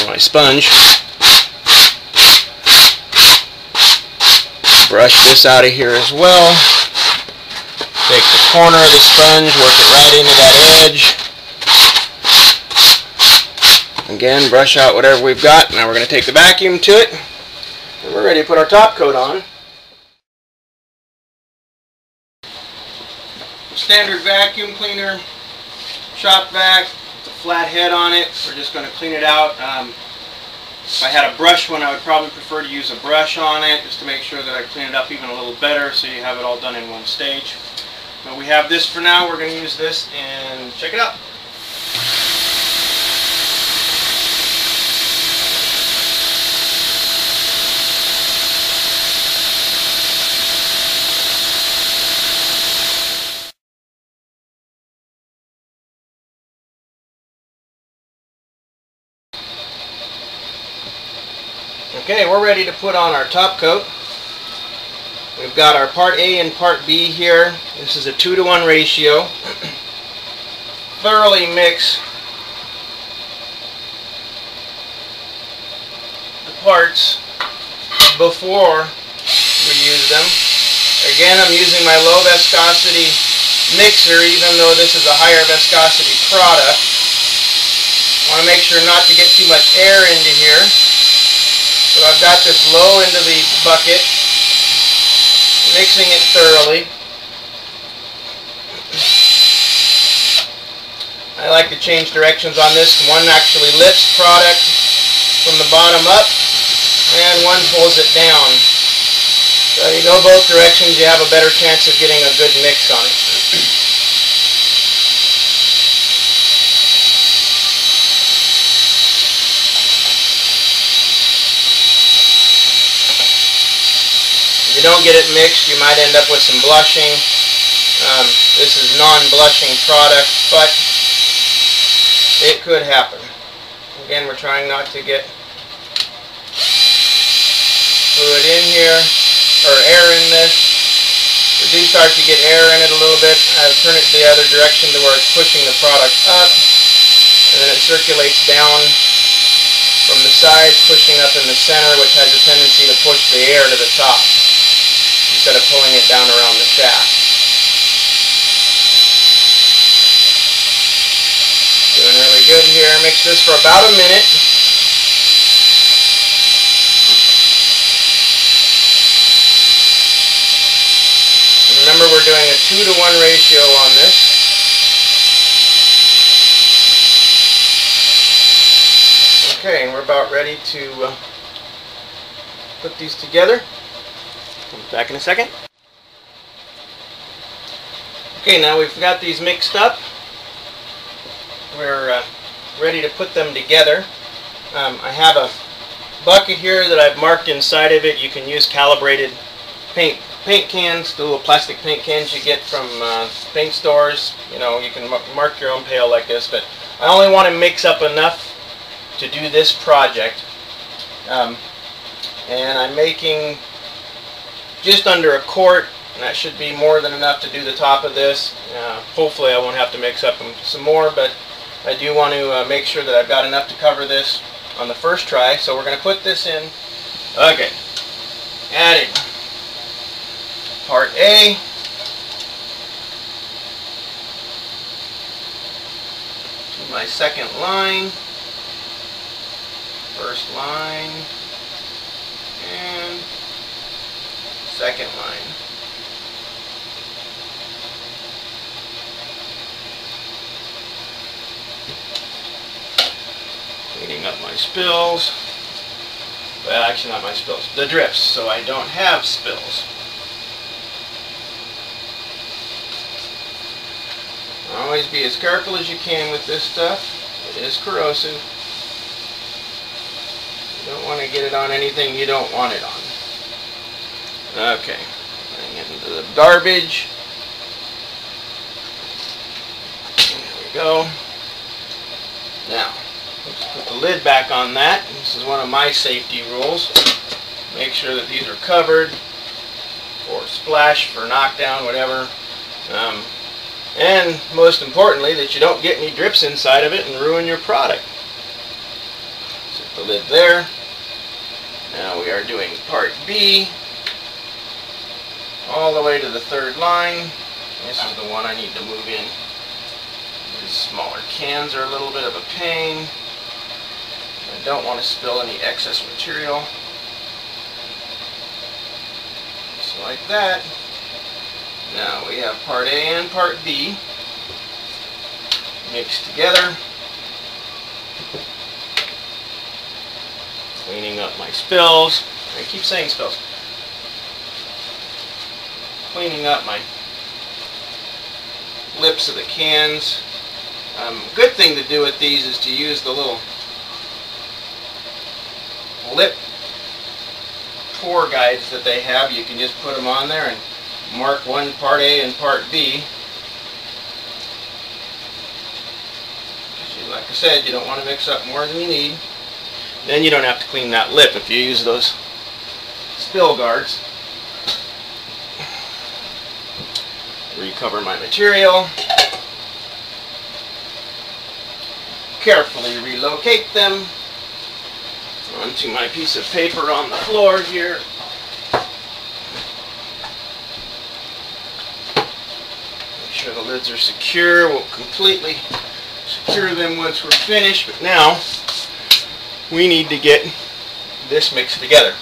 my sponge. Brush this out of here as well. Take the corner of the sponge, work it right into that edge. Again, brush out whatever we've got. Now we're going to take the vacuum to it, and we're ready to put our top coat on. Standard vacuum cleaner, shop vac, with a flat head on it. We're just going to clean it out. If I had a brush one, I would probably prefer to use a brush on it, just to make sure that I clean it up even a little better, so you have it all done in one stage. But we have this for now. We're going to use this and check it out. Okay, we're ready to put on our top coat. We've got our part A and part B here. This is a 2-to-1 ratio. Thoroughly mix the parts before we use them. Again, I'm using my low viscosity mixer, even though this is a higher viscosity product. I want to make sure not to get too much air into here. So I've got this low into the bucket, mixing it thoroughly. I like to change directions on this. One actually lifts product from the bottom up, and one pulls it down. So you go both directions, you have a better chance of getting a good mix on it. If you don't get it mixed, you might end up with some blushing. This is non-blushing product, but it could happen. Again, we're trying not to get fluid in here, or air in this. We do start to get air in it a little bit. I turn it the other direction to where it's pushing the product up, and then it circulates down from the sides, pushing up in the center, which has a tendency to push the air to the top instead of pulling it down around the shaft. Doing really good here. Mix this for about a minute. Remember, we're doing a 2-to-1 ratio on this. Okay, and we're about ready to put these together. I'll be back in a second. Okay, now we've got these mixed up. We're ready to put them together. I have a bucket here that I've marked inside of it. You can use calibrated paint cans, the little plastic paint cans you get from paint stores. You know, you can mark your own pail like this, but I only want to mix up enough to do this project. And I'm making just under a quart, and that should be more than enough to do the top of this. Hopefully I won't have to mix up some more, but I do want to make sure that I've got enough to cover this on the first try. So we're going to put this in. Okay, adding part A. To my second line, first line, and second line. Cleaning up my spills. Well, actually not my spills, the drifts, so I don't have spills. Always be as careful as you can with this stuff. It is corrosive. You don't want to get it on anything you don't want it on. Okay, bring it into the garbage. There we go. Now, let's put the lid back on that. This is one of my safety rules. Make sure that these are covered for splash, for knockdown, whatever. And most importantly, that you don't get any drips inside of it and ruin your product. So the lid there. Now we are doing part B, all the way to the third line. This is the one I need to move in. These smaller cans are a little bit of a pain. I don't want to spill any excess material. Just like that. Now we have part A and part B mixed together. Cleaning up my spills. I keep saying spills. Cleaning up my lips of the cans. Good thing to do with these is to use the little lip pour guides that they have. You can just put them on there and mark one part A and part B. Like I said, you don't want to mix up more than you need. Then you don't have to clean that lip if you use those spill guards. Recover my material. Carefully relocate them onto my piece of paper on the floor here. Make sure the lids are secure. We'll completely secure them once we're finished, but now we need to get this mixed together.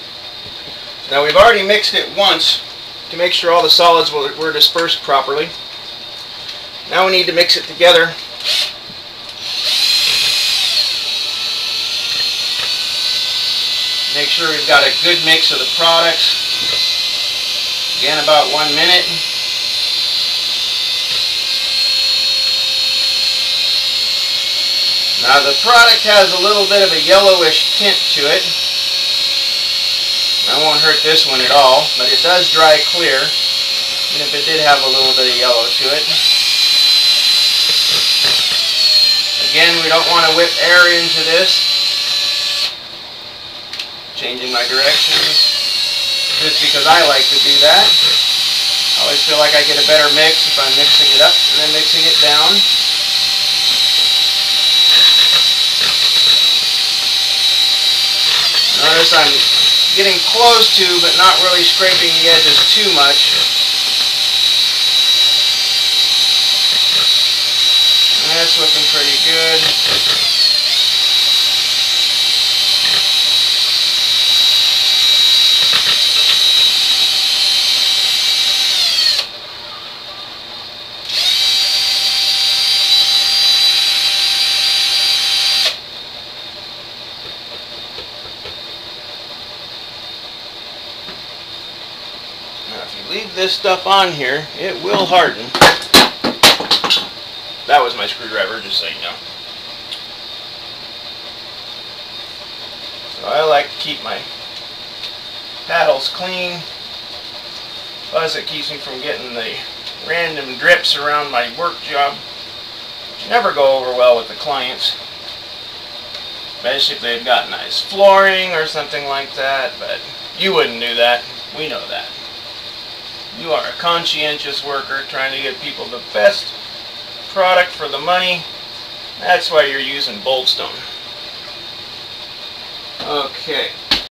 So now we've already mixed it once to make sure all the solids were dispersed properly. Now we need to mix it together. Make sure we've got a good mix of the products. Again, about 1 minute. Now the product has a little bit of a yellowish tint to it. That won't hurt this one at all, but it does dry clear, even if it did have a little bit of yellow to it. Again, we don't want to whip air into this. Changing my directions, just because I like to do that. I always feel like I get a better mix if I'm mixing it up and then mixing it down. Notice I'm getting close to, but not really scraping the edges too much. That's looking pretty good. Leave this stuff on here, it will harden. That was my screwdriver, just so you know. So I like to keep my paddles clean. Plus it keeps me from getting the random drips around my work job, which never go over well with the clients. Especially if they've got nice flooring or something like that, but you wouldn't do that. We know that. You are a conscientious worker trying to give people the best product for the money. That's why you're using BOLDStone. Okay.